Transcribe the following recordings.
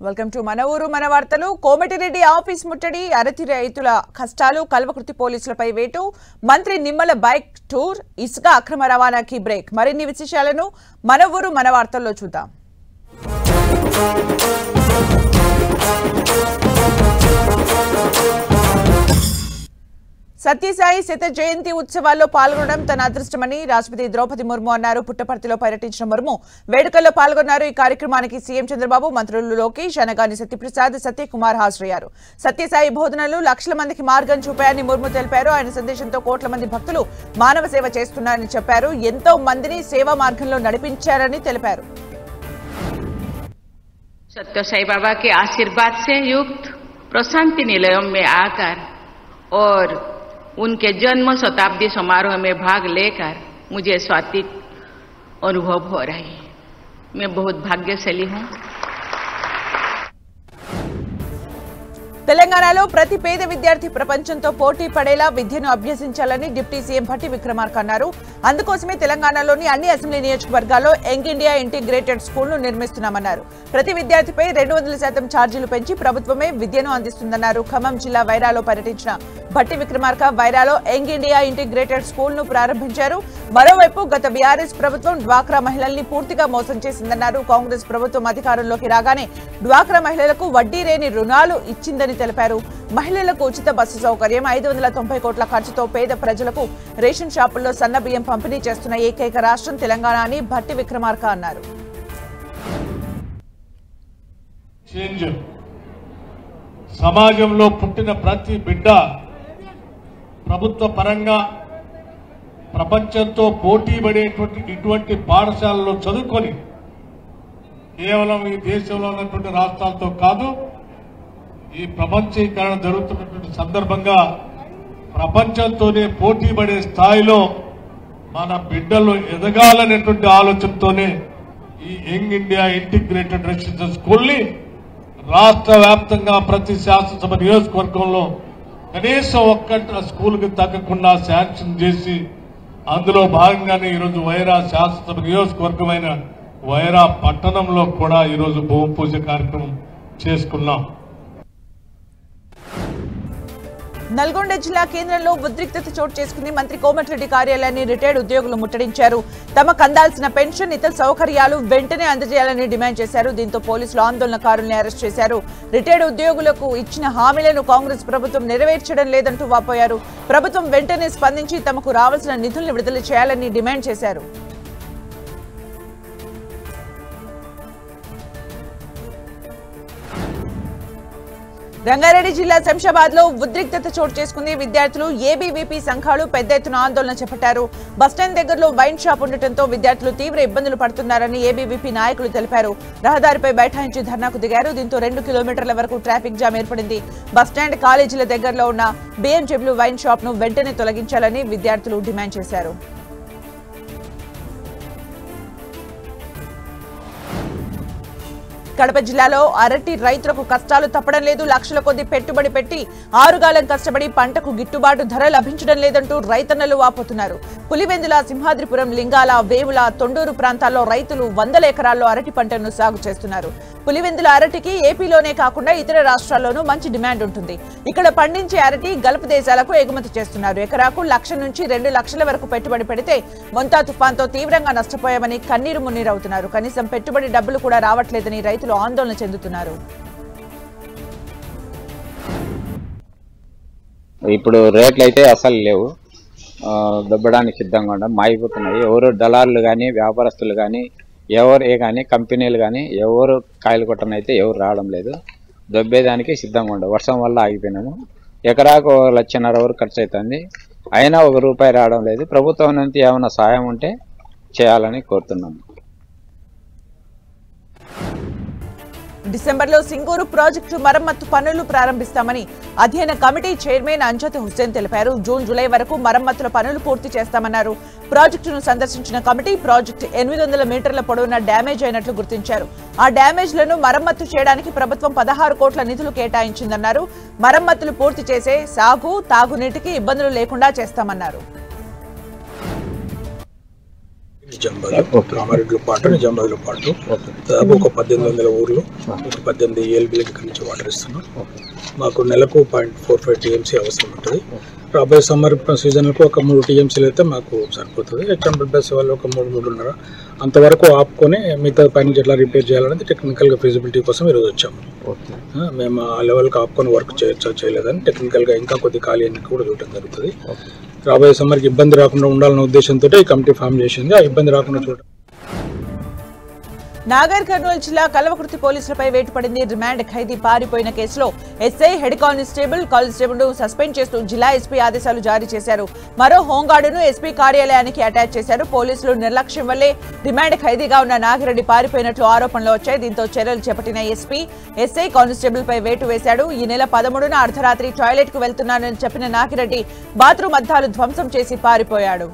Welcome to మన ఊరు మన వార్తలు. కోమటిరెడ్డి ఆఫీస్ ముట్టడి, అరటి రైతుల కష్టాలు, కల్వకుర్తి పోలీసులపై వేటు, మంత్రి నిమ్మల బైక్ టూర్, ఇసుక అక్రమ రవాణాకి బ్రేక్. మరిన్ని విశేషాలను మన ఊరు మన వార్తల్లో చూద్దాం. సత్యసాయి శత జయంతి ఉత్సవాల్లో పాల్గొనడం తన అదృష్టమని రాష్ట్రపతి ద్రౌపది ముర్ము అన్నారు. పుట్టపర్తిలో పర్యటించిన ముర్ము వేడుకల్లో పాల్గొన్నారు. ఈ కార్యక్రమానికి సీఎం చంద్రబాబు, మంత్రులు లోకేష్, అనగాని సత్యప్రసాద్, సత్యకుమార్ హాజరయ్యారు. సత్యసాయి బోధనలు లక్షల మందికి మార్గం చూపాయని ముర్ము తెలిపారు. ఆయన సందేశంతో కోట్ల మంది భక్తులు మానవ సేవ చేస్తున్నారని చెప్పారు. ఎంతో మందిని సేవా మార్గంలో నడిపించారని తెలిపారు. सत्यसाई बाबा के आशीर्वाद से युक्त प्रशांति निलयों में आकर और उनके जन्म शताब्दी समारोह में भाग लेकर मुझे स्वात्विक अनुभव हो रही है। मैं बहुत भाग्यशाली हूँ। తెలంగాణలో ప్రతి పేద విద్యార్థి ప్రపంచంతో పోటీ పడేలా విద్యను అభ్యసించాలని డిప్యూటీ సీఎం భట్టి విక్రమార్క అన్నారు. అందుకోసమే తెలంగాణలోని అన్ని అసెంబ్లీ నియోజకవర్గాల్లో యంగ్ ఇండియా ఇంటిగ్రేటెడ్ స్కూల్ను నిర్మిస్తున్నామన్నారు. ప్రతి విద్యార్థిపై 200% ఛార్జీలు పెంచి ప్రభుత్వమే విద్యను అందిస్తుందన్నారు. ఖమ్మం జిల్లా వైరాలో పర్యటించిన భట్టి విక్రమార్క వైరాలో యంగ్ ఇండియా ఇంటిగ్రేటెడ్ స్కూల్ను ప్రారంభించారు. మరోవైపు గత బీఆర్ఎస్ ప్రభుత్వం డ్వాక్రా మహిళల్ని పూర్తిగా మోసం చేసిందన్నారు. కాంగ్రెస్ ప్రభుత్వం అధికారంలోకి రాగానే డ్వాక్రా మహిళలకు వడ్డీ లేని రుణాలు ఇచ్చిందని తెలిపారు. మహిళలకు ఉచిత బస్సు సౌకర్యం, 590 కోట్ల ఖర్చుతో పేద ప్రజలకు రేషన్ షాపుల్లో సన్న బియ్యం పంపిణీ చేస్తున్న ఏకైక రాష్ట్రం తెలంగాణ అని భట్టి విక్రమార్క అన్నారు. సమాజంలో పుట్టిన ప్రతి బిడ్డ ప్రభుత్వ పరంగా ప్రపంచంతో పోటీ పడేటువంటి ఇటువంటి పాఠశాలలో చదువుకొని కేవలం ఈ దేశంలో ఉన్నటువంటి రాష్ట్రాలతో కాదు, ఈ ప్రపంచీకరణ జరుగుతున్నటువంటి సందర్భంగా ప్రపంచంతోనే పోటీ పడే స్థాయిలో మన బిడ్డలు ఎదగాలనేటువంటి ఆలోచనతోనే ఈ యంగ్ ఇండియా ఇంటిగ్రేటెడ్ రెసిడెన్షియల్ స్కూల్ని రాష్ట్ర వ్యాప్తంగా ప్రతి శాసనసభ నియోజకవర్గంలో కనీసం ఒక్క స్కూల్కి తగ్గకుండా శాంక్షన్ చేసి అందులో భాగంగానే ఈరోజు వైరా శాసనసభ నియోజకవర్గమైన వైరా పట్టణంలో కూడా ఈరోజు భూమి పూజ కార్యక్రమం చేసుకున్నాం. నల్గొండ జిల్లా కేంద్రంలో ఉద్రిక్తత చోటు చేసుకుని మంత్రి కోమటిరెడ్డి కార్యాలయాన్ని రిటైర్డ్ ఉద్యోగులు ముట్టడించారు. తమకు అందాల్సిన పెన్షన్, ఇతర సౌకర్యాలు వెంటనే అందజేయాలని డిమాండ్ చేశారు. దీంతో పోలీసులు ఆందోళనకారుల్ని అరెస్ట్ చేశారు. రిటైర్డ్ ఉద్యోగులకు ఇచ్చిన హామీలను కాంగ్రెస్ ప్రభుత్వం నెరవేర్చడం లేదంటూ వాపోయారు. ప్రభుత్వం వెంటనే స్పందించి తమకు రావాల్సిన నిధులను విడుదల చేయాలని డిమాండ్ చేశారు. రంగారెడ్డి జిల్లా శంషాబాద్ లో ఉద్రిక్తత చోటు చేసుకుంది. విద్యార్థులు, ఏబీవీపీ సంఘాలు పెద్ద ఎత్తున ఆందోళన చేపట్టారు. బస్టాండ్ దగ్గరలో వైన్ షాప్ ఉండటంతో విద్యార్థులు తీవ్ర ఇబ్బందులు పడుతున్నారని ఏబీవీపీ నాయకులు తెలిపారు. రహదారిపై బైఠాయించి ధర్నాకు దిగారు. దీంతో 2 కిలోమీటర్ల వరకు ట్రాఫిక్ జామ్ ఏర్పడింది. బస్టాండ్, కాలేజీల దగ్గరలో ఉన్న బీఎండబ్ల్యూ వైన్ షాప్ ను వెంటనే తొలగించాలని విద్యార్థులు డిమాండ్ చేశారు. కడప జిల్లాలో అరటి రైతులకు కష్టాలు తప్పడం లేదు. లక్షల కొద్ది పెట్టుబడి పెట్టి ఆరుగాలం కష్టపడి పంటకు గిట్టుబాటు ధర లభించడం లేదంటూ రైతన్నలు వాపోతున్నారు. పులివెందుల, సింహాద్రిపురం, లింగాల, వేముల, తొండూరు ప్రాంతాల్లో రైతులు 100 ఎకరాల్లో అరటి పంటను సాగు చేస్తున్నారు. పులివెందుల అరటికి ఏపీలోనే కాకుండా ఇతర రాష్ట్రాల్లోనూ మంచి డిమాండ్ ఉంటుంది. ఇక్కడ పండించే అరటి గల్ఫ్ దేశాలకు ఎగుమతి చేస్తున్నారు. ఎకరాకు 1,00,000 నుంచి 2 లక్షల వరకు పెట్టుబడి పెడితే మొంతా తుఫాన్తో తీవ్రంగా నష్టపోయామని కన్నీరు మున్నీరవుతున్నారు. కనీసం పెట్టుబడి డబ్బులు కూడా రావట్లేదని రైతులు ఆందోళన చెందుతున్నారు. ఇప్పుడు రేట్లు అయితే అసలు లేవు, దొబ్బడానికి సిద్ధంగా ఉండడం మాయిపోతున్నాయి. ఎవరు దళారులు కానీ, వ్యాపారస్తులు కానీ, ఎవరు కానీ, కంపెనీలు కానీ ఎవరు కాయలు కొట్టనైతే ఎవరు రావడం లేదు. దొబ్బేదానికి సిద్ధంగా ఉండవు. వర్షం వల్ల ఆగిపోయినాము. ఎకరాకు 1,50,000 వరకు ఖర్చు అవుతుంది. అయినా ₹1 రావడం లేదు. ప్రభుత్వం నుంచి ఏమైనా సాయం ఉంటే చేయాలని కోరుతున్నాము. డిసెంబర్లో సింగూరు ప్రాజెక్టు మరమ్మతు పనులు ప్రారంభిస్తామని అధ్యయన కమిటీ చైర్మన్ అంజద్ హుస్సేన్ తెలిపారు. జూన్, జూలై వరకు మరమ్మతుల పనులు పూర్తి చేస్తామన్నారు. ప్రాజెక్టును సందర్శించిన కమిటీ ప్రాజెక్టు 800 మీటర్ల పొడవున డ్యామేజ్ అయినట్లు గుర్తించారు. ఆ డ్యామేజ్లను మరమ్మతు చేయడానికి ప్రభుత్వం 16 కోట్ల నిధులు కేటాయించిందన్నారు. మరమ్మతులు పూర్తి చేసే సాగు, తాగునీటికి ఇబ్బందులు లేకుండా చేస్తామన్నారు. నిజామాబాద్, కామారెడ్డిలో పాటు నిజామాబాద్లో పాటు దాదాపు ఒక 1800 ఊర్లు, ఒక 18 ELBలకి ఇక్కడి నుంచి వాటర్ ఇస్తున్నాం. మాకు నెలకు 0.45 TMC అవసరం ఉంటుంది. రాబోయే సమ్మర్ సీజన్లకు ఒక 3 TMCలు అయితే మాకు సరిపోతుంది. ఎగ్జాంపుల్ బస్ వాళ్ళు ఒక 3-3.5 అంతవరకు ఆపుకొని మిగతా పైన ఎట్లా రిపేర్ చేయాలనేది టెక్నికల్గా ఫీజిబిలిటీ కోసం ఈరోజు వచ్చాము. మేము ఆ లెవెల్కి ఆపుకొని వర్క్ చేయలేదని టెక్నికల్గా ఇంకా కొద్ది ఖాళీ అన్ని కూడా చూడటం జరుగుతుంది. రాబోయే సమ్మర్కి ఇబ్బంది రాకుండా ఉండాలన్న ఉద్దేశంతో ఈ కమిటీ ఫామ్ చేసింది. ఆ ఇబ్బంది రాకుండా చూడటం. నాగర్ కర్నూలు జిల్లా కల్వకుర్తి పోలీసులపై వేటు పడింది. రిమాండ్ ఖైదీ పారిపోయిన కేసులో ఎస్ఐ, హెడ్ కానిస్టేబుల్ సస్పెండ్ చేస్తూ జిల్లా ఎస్పీ ఆదేశాలు జారీ చేశారు. మరో హోంగార్డును ఎస్పీ కార్యాలయానికి అటాచ్ చేశారు. పోలీసులు నిర్లక్ష్యం వల్లే రిమాండ్ ఖైదీగా ఉన్న నాగిరెడ్డి పారిపోయినట్లు ఆరోపణలు వచ్చాయి. దీంతో చర్యలు చేపట్టిన ఎస్పీ, ఎస్ఐ, కానిస్టేబుల్ పై వేటు వేశాడు. ఈ నెల 13న అర్ధరాత్రి టాయిలెట్ కు వెళ్తున్నానని చెప్పిన నాగిరెడ్డి బాత్రూమ్ అద్దాలు ధ్వంసం చేసి పారిపోయాడు.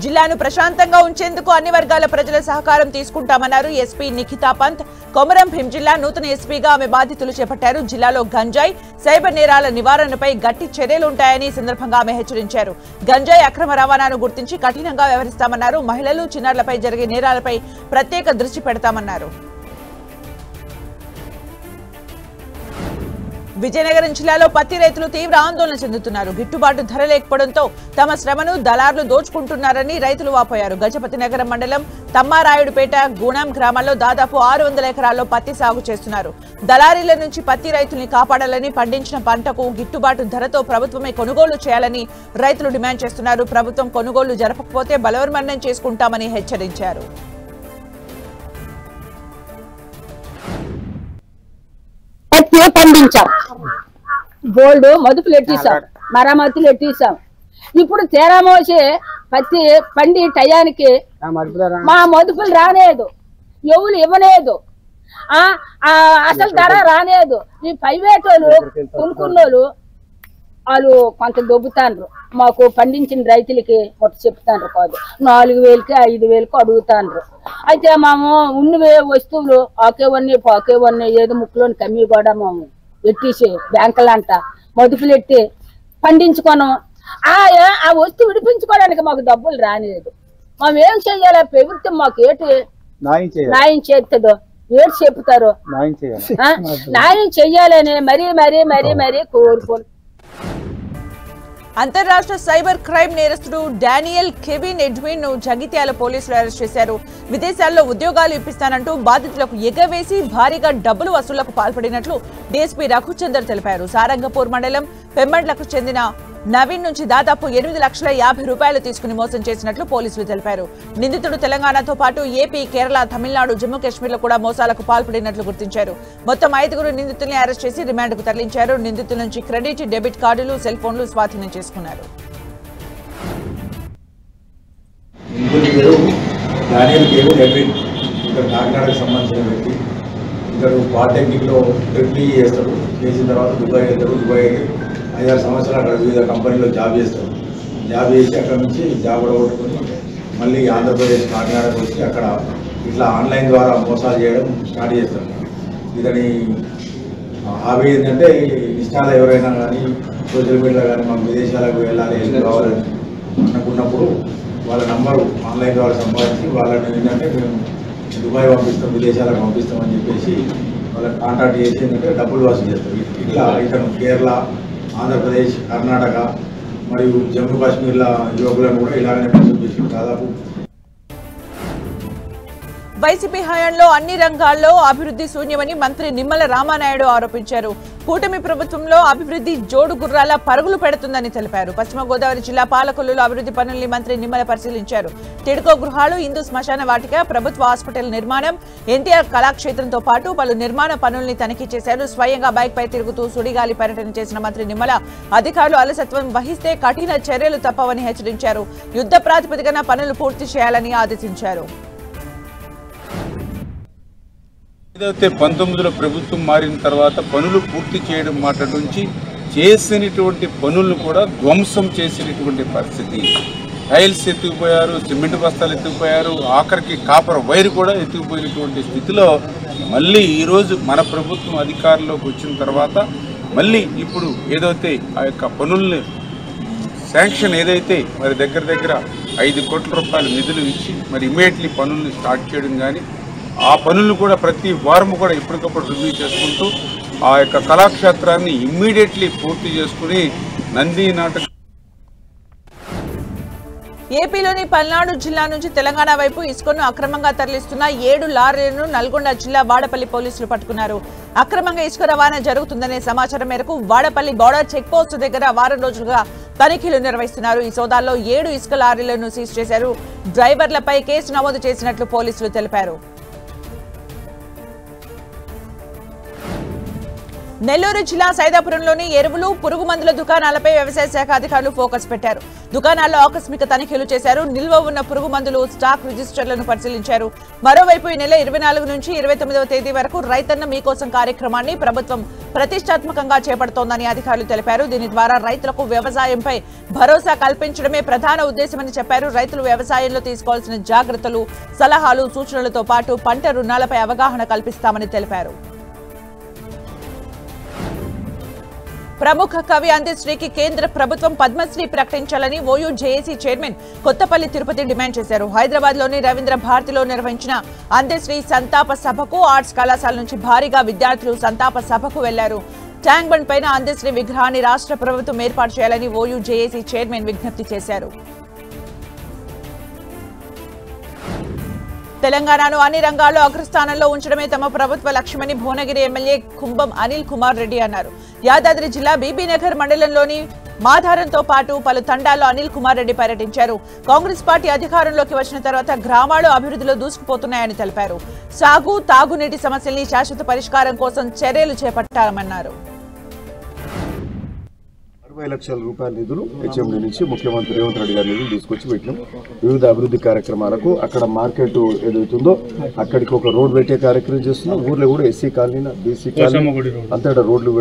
జిల్లాను ప్రశాంతంగా ఉంచేందుకు అన్ని వర్గాల ప్రజల సహకారం తీసుకుంటామన్నారు ఎస్పీ నిఖితా పంత్. కొమరం భీం జిల్లా నూతన ఎస్పీగా ఆమె బాధ్యతలు చేపట్టారు. జిల్లాలో గంజాయి, సైబర్ నేరాల నివారణపై గట్టి చర్యలుంటాయని సందర్భంగా ఆమె హెచ్చరించారు. గంజాయి అక్రమ రవాణాను గుర్తించి కఠినంగా వ్యవహరిస్తామన్నారు. మహిళలు, చిన్నారులపై జరిగే నేరాలపై ప్రత్యేక దృష్టి పెడతామన్నారు. విజయనగరం జిల్లాలో పత్తి రైతులు తీవ్ర ఆందోళన చెందుతున్నారు. గిట్టుబాటు ధర లేకపోవడంతో తమ శ్రమను దళారులు దోచుకుంటున్నారని రైతులు వాపోయారు. గజపతి నగరం మండలం తమ్మారాయుడుపేట, గూణం గ్రామాల్లో దాదాపు 600 ఎకరాల్లో పత్తి సాగు చేస్తున్నారు. దళారీల నుంచి పత్తి రైతుల్ని కాపాడాలని, పండించిన పంటకు గిట్టుబాటు ధరతో ప్రభుత్వమే కొనుగోలు చేయాలని రైతులు డిమాండ్ చేస్తున్నారు. ప్రభుత్వం కొనుగోలు జరపకపోతే బలవన్మరణం చేసుకుంటామని హెచ్చరించారు. పండించాం, గోల్డ్ మదుపులు ఎట్టిస్తాం, మరామతులు ఎట్టిస్తాం. ఇప్పుడు తేరామోసి పత్తి పండి టయానికి మా మదుపులు రానేదు, ఎవరు ఇవ్వలేదు, అసలు ధర రానేదు. ఈ ప్రైవేట్ వాళ్ళు కొనుక్కున్నోళ్ళు వాళ్ళు కొంత దొబ్బుతాండ్రు. మాకు పండించిన రైతులకి మొట్ట చెప్తాండ్రు కాదు, 4000కి 5000కి అడుగుతాండ్రు. అయితే మేము ఉన్న వస్తువులు ఆకేవన్నీ పాకేవన్నీ ఏదో ముక్కులోని కమ్మి కూడా మేము ఎట్టేసి బ్యాంకులంట మదుపులు ఎట్టి పండించుకోను. ఆ వస్తువు విడిపించుకోవడానికి మాకు డబ్బులు రానిలేదు. మేము ఏం చెయ్యాలి? ప్రభుత్వం మాకు ఏటి న్యాయం చేస్తుందో ఏటి చెప్తారో న్యాయం చెయ్యాలని మరీ మరీ మరీ మరీ కోరుకోను. అంతర్రాష్ట్ర సైబర్ క్రైమ్ నేరస్తుడు డానియల్ కెవిన్ ఎడ్విన్ ను జగిత్యాల పోలీసులు అరెస్ట్ చేశారు. విదేశాల్లో ఉద్యోగాలు ఇప్పిస్తానంటూ బాధితులకు ఎగవేసి భారీగా డబ్బులు వసూళ్లకు పాల్పడినట్లు డీఎస్పీ రఘుచందర్ తెలిపారు. సారంగపూర్ మండలం పెమ్మండ్లకు చెందిన నవీన్ నుంచి దాదాపు 8,50,000 తీసుకుని మోసం చేసినట్లు పోలీసులు తెలిపారు. నిందితుడు తెలంగాణతో పాటు ఏపీ, కేరళ, తమిళనాడు, జమ్మూ కాశ్మీర్లో కూడా మోసాలకు పాల్పడినట్లు గుర్తించారు. మొత్తం 5 నిందితుల్ని అరెస్ట్ చేసి రిమాండ్కు తరలించారు. నిందితుల నుంచి క్రెడిట్, డెబిట్ కార్డులు, సెల్ ఫోన్లు స్వాధీనం చేసుకున్నారు. చేసిన తర్వాత దుబాయ్ వెళ్తారు. దుబాయ్ 5-6 సంవత్సరాలు అక్కడ వివిధ కంపెనీలో జాబ్ చేస్తారు. జాబ్ చేసి అక్కడ నుంచి జాబ్ కొట్టుకొని మళ్ళీ ఆంధ్రప్రదేశ్ కాకినాడకు వచ్చి అక్కడ ఇట్లా ఆన్లైన్ ద్వారా మోసాలు చేయడం స్టార్ట్ చేస్తారు. ఇతని హాబీ ఏంటంటే ఇష్టాలు ఎవరైనా కానీ సోషల్ మీడియా కానీ మాకు విదేశాలకు వెళ్ళాలి, హెల్ప్ కావాలని అనుకున్నప్పుడు వాళ్ళ నంబరు ఆన్లైన్ ద్వారా సంపాదించి వాళ్ళని ఏంటంటే మేము దుబాయ్ పంపిస్తాం, విదేశాలకు పంపిస్తామని చెప్పేసి వాళ్ళకి కాంటాక్ట్ చేసి ఏంటంటే డబ్బులు వసూలు చేస్తారు. ఇట్లా ఇతను కేరళ, ఆంధ్రప్రదేశ్, కర్ణాటక మరియు జమ్మూ కాశ్మీర్ల యువకులను కూడా ఇలాగనే మోసం చేసి దాదాపు వైసీపీ హయాంలో అన్ని రంగాల్లో అభివృద్ధి శూన్యమని మంత్రి నిమ్మల రామానాయుడు ఆరోపించారు. కూటమి ప్రభుత్వంలో అభివృద్ధి జోడు గుర్రాల పరుగులు పెడుతుందని తెలిపారు. పశ్చిమ గోదావరి జిల్లా పాలకొల్లులో అభివృద్ధి పనుల్ని మంత్రి నిమ్మల పరిశీలించారు. టిడ్కో గృహాలు, హిందూ శ్మశాన వాటిక, ప్రభుత్వ హాస్పిటల్ నిర్మాణం, ఎన్టీఆర్ కళాక్షేత్రంతో పాటు పలు నిర్మాణ పనుల్ని తనిఖీ చేశారు. స్వయంగా బైక్ పై తిరుగుతూ సుడిగాలి పర్యటన చేసిన మంత్రి నిమ్మల అధికారులు అలసత్వం వహిస్తే కఠిన చర్యలు తప్పవని హెచ్చరించారు. యుద్ధ ప్రాతిపదికన పనులు పూర్తి చేయాలని ఆదేశించారు. ఏదైతే 19లో ప్రభుత్వం మారిన తర్వాత పనులు పూర్తి చేయడం మాట నుంచి చేసినటువంటి పనులను కూడా ధ్వంసం చేసినటువంటి పరిస్థితి. టైల్స్ ఎత్తుకుపోయారు, సిమెంట్ బస్తాలు ఎత్తుకుపోయారు, ఆఖరికి కాపర్ వైర్ కూడా ఎత్తుకుపోయినటువంటి స్థితిలో మళ్ళీ ఈరోజు మన ప్రభుత్వం అధికారంలోకి వచ్చిన తర్వాత మళ్ళీ ఇప్పుడు ఏదైతే ఆ యొక్క పనుల్ని శాంక్షన్ ఏదైతే మరి దగ్గర 5 కోట్ల రూపాయల నిధులు ఇచ్చి మరి ఇమ్మీడియట్లీ పనులను స్టార్ట్ చేయడం కానీ ఆ పనులను కూడా ప్రతి వారం కూడా ఎప్పటికప్పుడు రివ్యూ చేసుకుంటూ ఆ యొక్క కళాక్షేత్రాన్ని ఇమ్మీడియట్లీ పూర్తి చేసుకుని నంది నాటక ఏపీలోని పల్నాడు జిల్లా నుంచి తెలంగాణ వైపు ఇసుకను అక్రమంగా తరలిస్తున్న 7 లారీలను నల్గొండ జిల్లా వాడపల్లి పోలీసులు పట్టుకున్నారు. అక్రమంగా ఇసుక రవాణా జరుగుతుందనే సమాచారం మేరకు వాడపల్లి బోర్డర్ చెక్ పోస్ట్ దగ్గర వారం రోజులుగా తనిఖీలు నిర్వహిస్తున్నారు. ఈ సోదాల్లో 7 ఇసుక లారీలను సీజ్ చేశారు. డ్రైవర్లపై కేసు నమోదు చేసినట్లు పోలీసులు తెలిపారు. నెల్లూరు జిల్లా సైదాపురంలోని ఎరువులు పురుగు మందుల దుకాణాలపై వ్యవసాయ శాఖ అధికారులు ఫోకస్ పెట్టారు. దుకాణాల్లో ఆకస్మిక తనిఖీలు చేశారు. నిల్వ ఉన్న పురుగు మందులు స్టాక్ రిజిస్టర్లను పరిశీలించారు. మరోవైపు ఈ నెల 24 నుంచి 29వ తేదీ వరకు రైతన్న మీకోసం కార్యక్రమాన్ని ప్రభుత్వం ప్రతిష్టాత్మకంగా చేపడుతోందని అధికారులు తెలిపారు. దీని ద్వారా రైతులకు వ్యవసాయంపై భరోసా కల్పించడమే ప్రధాన ఉద్దేశమని చెప్పారు. రైతులు వ్యవసాయంలో తీసుకోవాల్సిన జాగ్రత్తలు, సలహాలు, సూచనలతో పాటు పంట రుణాలపై అవగాహన కల్పిస్తామని తెలిపారు. ప్రముఖ కవి అందశ్రీకి కేంద్ర ప్రభుత్వం పద్మశ్రీ ప్రకటించాలని OU JAC chairman Kothapalli Tirupati demand చేశారు. హైదరాబాద్ లోని రవీంద్ర భారతిలో నిర్వహించిన అందశ్రీ సంతాప సభకు ఆర్ట్స్ కళాశాల నుంచి భారీగా విద్యార్థులు సంతాప సభకు వెళ్లారు. ట్యాంక్ బండ్ పైన అందశ్రీ విగ్రహాన్ని రాష్ట్ర ప్రభుత్వం ఏర్పాటు చేయాలని ఓయూ జేఏసీ చైర్మన్ విజ్ఞప్తి చేశారు. తెలంగాణను అన్ని రంగాల్లో అగ్రస్థానంలో ఉంచడమే తమ ప్రభుత్వ లక్ష్యమని భువనగిరి ఎమ్మెల్యే కుంభం అనిల్ కుమార్ రెడ్డి అన్నారు. యాదాద్రి జిల్లా బీబీనగర్ మండలంలోని మాధారంతో పాటు పలు తండాల్లో అనిల్ కుమార్ రెడ్డి పర్యటించారు. కాంగ్రెస్ పార్టీ అధికారంలోకి వచ్చిన తర్వాత గ్రామాలు అభివృద్ధిలో దూసుకుపోతున్నాయని తెలిపారు. సాగు, తాగునీటి సమస్యల్ని శాశ్వత పరిష్కారం కోసం చర్యలు చేపట్టామన్నారు. 60 లక్షల రూపాయల నిధులు హెచ్ఎండి నుంచి ముఖ్యమంత్రి రేవంత్ రెడ్డి గారి నిధులు తీసుకొచ్చి పెట్టినాం. వివిధ అభివృద్ధి కార్యక్రమాలకు అక్కడ మార్కెట్ ఏదైతుందో అక్కడికి ఒక రోడ్ పెట్టే కార్యక్రమం చేస్తున్నాం. ఊర్లో కూడా ఎస్సీ కాలనీ, బీసీ కాలనీ అంతటా రోడ్లు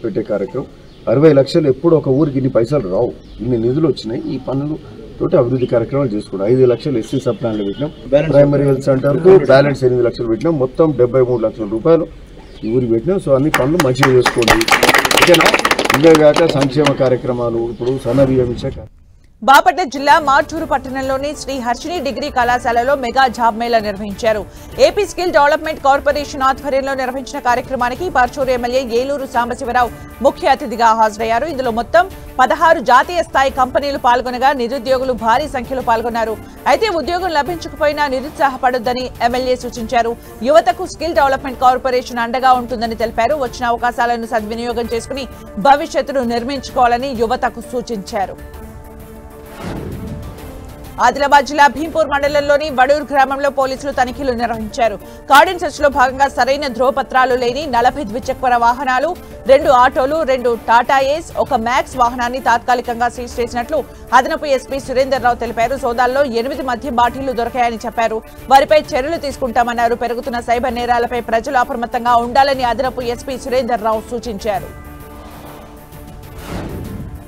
పెట్టే కార్యక్రమం. 60 లక్షలు ఎప్పుడు ఒక ఊరికి ఇన్ని పైసలు రావు, ఇన్ని నిధులు వచ్చినాయి. ఈ పనులు తోటి అభివృద్ధి కార్యక్రమాలు చేసుకున్నాం. 5 లక్షలు ఎస్సీ సబ్ ప్లాన్లు పెట్టినాం. ప్రైమరీ హెల్త్ సెంటర్కు బ్యాలెన్స్ 8 లక్షలు పెట్టినాం. మొత్తం 73 లక్షల రూపాయలు ఈ ఊరికి పెట్టినాం. సో అన్ని పనులు మంచిగా చేసుకోండి. ఓకేనా? ఇంతేగాక సంక్షేమ కార్యక్రమాలు ఇప్పుడు సన్నబియ్యం ఇచ్చే బాపట్ల జిల్లా మార్చూరు పట్టణంలోని శ్రీ హర్షిని డిగ్రీ కళాశాలలో మెగా జాబ్ మేళా నిర్వహించారు. ఏపీ స్కిల్ డెవలప్మెంట్ కార్పొరేషన్ ఆధ్వర్యంలో నిర్వహించిన కార్యక్రమానికి పర్చూరు ఎమ్మెల్యే ఏలూరు సాంబశివరావు ముఖ్య అతిథిగా హాజరయ్యారు. ఇందులో మొత్తం 16 జాతీయ స్థాయి కంపెనీలు పాల్గొనగా నిరుద్యోగులు భారీ సంఖ్యలో పాల్గొన్నారు. అయితే ఉద్యోగం లభించకపోయినా నిరుత్సాహపడొద్దని ఎమ్మెల్యే సూచించారు. యువతకు స్కిల్ డెవలప్మెంట్ కార్పొరేషన్ అండగా ఉంటుందని తెలిపారు. వచ్చిన అవకాశాలను సద్వినియోగం చేసుకుని భవిష్యత్తును నిర్మించుకోవాలని యువతకు సూచించారు. ఆదిలాబాద్ జిల్లా భీంపూర్ మండలంలోని వడూరు గ్రామంలో పోలీసులు తనిఖీలు నిర్వహించారు. కార్డన్ సెర్చ్ లో భాగంగా సరైన ధ్రువపత్రాలు లేని 40 ద్విచక్ర వాహనాలు, 2 ఆటోలు, 2 టాటా ఏస్, 1 మ్యాక్స్ వాహనాన్ని తాత్కాలికంగా సీజ్ చేసినట్లు అదనపు ఎస్పీ సురేందర్ రావు తెలిపారు. సోదాల్లో 8 మద్యం బాటిళ్లు దొరికాయని చెప్పారు. వారిపై చర్యలు తీసుకుంటామన్నారు. పెరుగుతున్న సైబర్ నేరాలపై ప్రజలు అప్రమత్తంగా ఉండాలని అదనపు ఎస్పీ సురేందర్ రావు సూచించారు.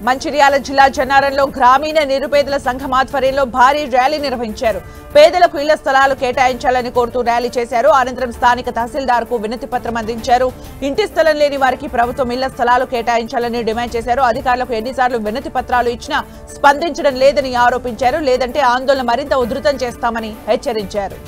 మంచిర్యాల జిల్లా జన్నారంలో గ్రామీణ నిరుపేదల సంఘం ఆధ్వర్యంలో భారీ ర్యాలీ నిర్వహించారు. పేదలకు ఇళ్ల స్థలాలు కేటాయించాలని కోరుతూ ర్యాలీ చేశారు. అనంతరం స్థానిక తహసీల్దార్కు వినతి పత్రం అందించారు. ఇంటి స్థలం లేని వారికి ప్రభుత్వం ఇళ్ల స్థలాలు కేటాయించాలని డిమాండ్ చేశారు. అధికారులకు ఎన్నిసార్లు వినతి పత్రాలు ఇచ్చినా స్పందించడం లేదని ఆరోపించారు. లేదంటే ఆందోళన మరింత ఉధృతం చేస్తామని హెచ్చరించారు.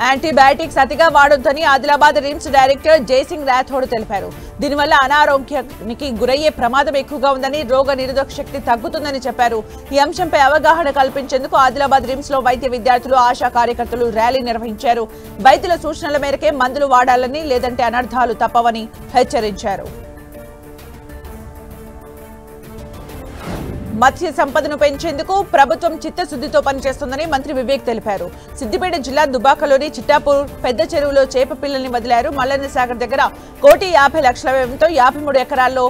యాంటీబయాటిక్స్ అతిగా వాడొద్దని ఆదిలాబాద్ రిమ్స్ డైరెక్టర్ జయసింగ్ రాథోడ్ తెలిపారు. దీనివల్ల అనారోగ్యానికి గురయ్యే ప్రమాదం ఎక్కువగా ఉందని, రోగ నిరోధక శక్తి తగ్గుతుందని చెప్పారు. ఈ అంశంపై అవగాహన కల్పించేందుకు ఆదిలాబాద్ రిమ్స్ లో వైద్య విద్యార్థులు, ఆశా కార్యకర్తలు ర్యాలీ నిర్వహించారు. వైద్యుల సూచనల మేరకే మందులు వాడాలని, లేదంటే అనర్థాలు తప్పవని హెచ్చరించారు. మత్స్య సంపదను పెంచేందుకు ప్రభుత్వం చిత్తశుద్ధితో పనిచేస్తుందని మంత్రి వివేక్ తెలిపారు. సిద్దిపేట జిల్లా దుబాకలోని చిట్టాపూర్ పెద్ద చెరువులో చేప పిల్లల్ని వదిలారు. మల్లన్న సాగర్ దగ్గర 1,50,00,000 వ్యయంతో 53 ఎకరాల్లో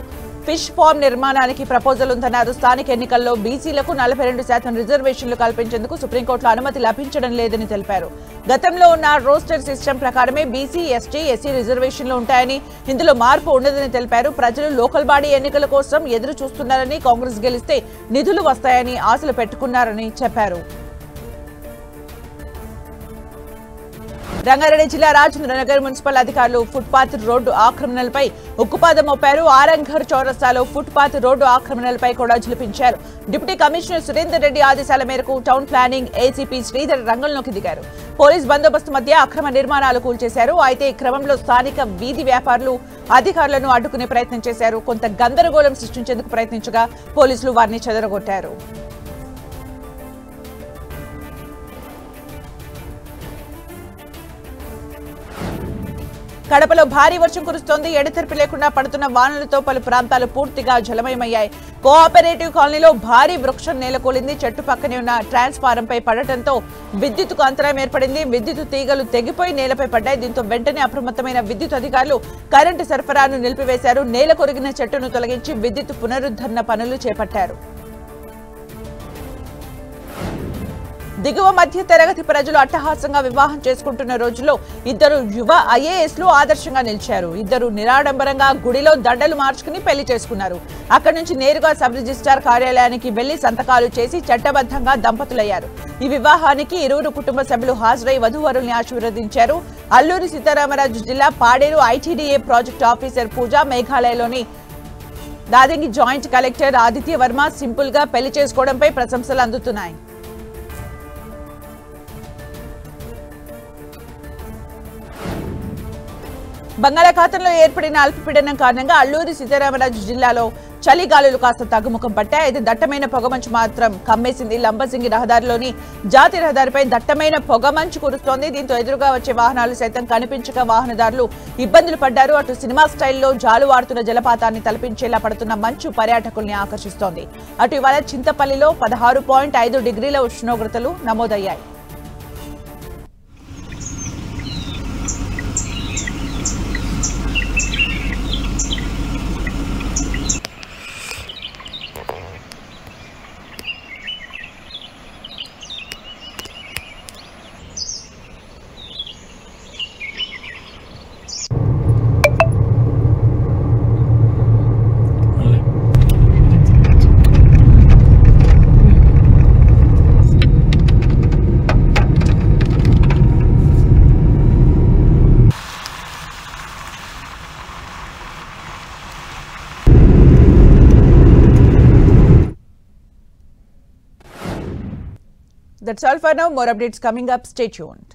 ఫిష్ ఫార్మ్ నిర్మాణానికి ప్రపోజల్ ఉందన్నారు. స్థానిక ఎన్నికల్లో బీసీలకు 42% రిజర్వేషన్లు కల్పించేందుకు సుప్రీంకోర్టులో అనుమతి లభించడం లేదని తెలిపారు. గతంలో ఉన్న రోస్టర్ సిస్టమ్ ప్రకారమే బీసీ, ఎస్టీ, ఎస్సీ రిజర్వేషన్లు ఉంటాయని, ఇందులో మార్పు ఉండదని తెలిపారు. ప్రజలు లోకల్ బాడీ ఎన్నికల కోసం ఎదురు చూస్తున్నారని, కాంగ్రెస్ గెలిస్తే నిధులు వస్తాయని ఆశలు పెట్టుకున్నారని చెప్పారు. రంగారెడ్డి జిల్లా రాజేంద్రనగర్ మున్సిపల్ అధికారులు ఫుట్పాత్ రోడ్డు ఆక్రమణలపై ఉక్కుపాదం మోపారు. ఆరంఘర్ చౌరస్తాలో ఫుట్పాత్ రోడ్డు ఆక్రమణలపై కూడా జులిపించారు. డిప్యూటీ కమిషనర్ సురేందర్ రెడ్డి ఆదేశాల మేరకు టౌన్ ప్లానింగ్ ఏసీపీ శ్రీధర్ రంగంలోకి దిగారు. పోలీస్ బందోబస్తు మధ్య అక్రమ నిర్మాణాలు కూల్చేశారు. అయితే ఈ క్రమంలో స్థానిక వీధి వ్యాపారులు అధికారులను అడ్డుకునే ప్రయత్నం చేశారు. కొంత గందరగోళం సృష్టించేందుకు ప్రయత్నించగా పోలీసులు వారిని చెదరగొట్టారు. కడపలో భారీ వర్షం కురుస్తోంది. ఎడతెరిపి లేకుండా పడుతున్న వానలతో పలు ప్రాంతాలు పూర్తిగా జలమయమయ్యాయి. కోఆపరేటివ్ కాలనీలో భారీ వృక్షం నేలకూలింది. చెట్టు పక్కనే ఉన్న ట్రాన్స్ఫారంపై పడటంతో విద్యుత్తుకు అంతరాయం ఏర్పడింది. విద్యుత్ తీగలు తెగిపోయి నేలపై పడ్డాయి. దీంతో వెంటనే అప్రమత్తమైన విద్యుత్ అధికారులు కరెంటు సరఫరాను నిలిపివేశారు. నేల కొరిగిన చెట్టును తొలగించి విద్యుత్ పునరుద్ధరణ పనులు చేపట్టారు. దిగువ మధ్య తరగతి ప్రజలు అట్టహాసంగా వివాహం చేసుకుంటున్న రోజుల్లో ఇద్దరు యువ ఐఏఎస్లు ఆదర్శంగా నిలిచారు. ఇద్దరు నిరాడంబరంగా గుడిలో దండలు మార్చుకుని పెళ్లి చేసుకున్నారు. అక్కడి నుంచి నేరుగా సబ్ రిజిస్ట్రార్ కార్యాలయానికి వెళ్లి సంతకాలు చేసి చట్టబద్ధంగా దంపతులయ్యారు. ఈ వివాహానికి ఇరువురు కుటుంబ సభ్యులు హాజరై వధూవరుల్ని ఆశీర్వదించారు. అల్లూరి సీతారామరాజు జిల్లా Paderu ITDA project officer Pooja, మేఘాలయలోని Dadangi joint collector Aditya Varma simple గా పెళ్లి చేసుకోవడంపై ప్రశంసలు అందుతున్నాయి. బంగాళాఖాతంలో ఏర్పడిన అల్పపీడనం కారణంగా అల్లూరి సీతారామరాజు జిల్లాలో చలిగాలులు కాస్త తగ్గుముఖం పట్టాయి. అయితే దట్టమైన పొగమంచు మాత్రం కమ్మేసింది. లంబసింగి రహదారిలోని జాతీయ రహదారిపై దట్టమైన పొగమంచు కురుస్తోంది. దీంతో ఎదురుగా వచ్చే వాహనాలు సైతం కనిపించక వాహనదారులు ఇబ్బందులు పడ్డారు. అటు సినిమా స్టైల్లో జాలువారుతున్న జలపాతాన్ని తలపించేలా పడుతున్న మంచు పర్యాటకుల్ని ఆకర్షిస్తోంది. అటు ఇవాళ చింతపల్లిలో 16.5 డిగ్రీల ఉష్ణోగ్రతలు నమోదయ్యాయి. That's all for now. More updates coming up. Stay tuned.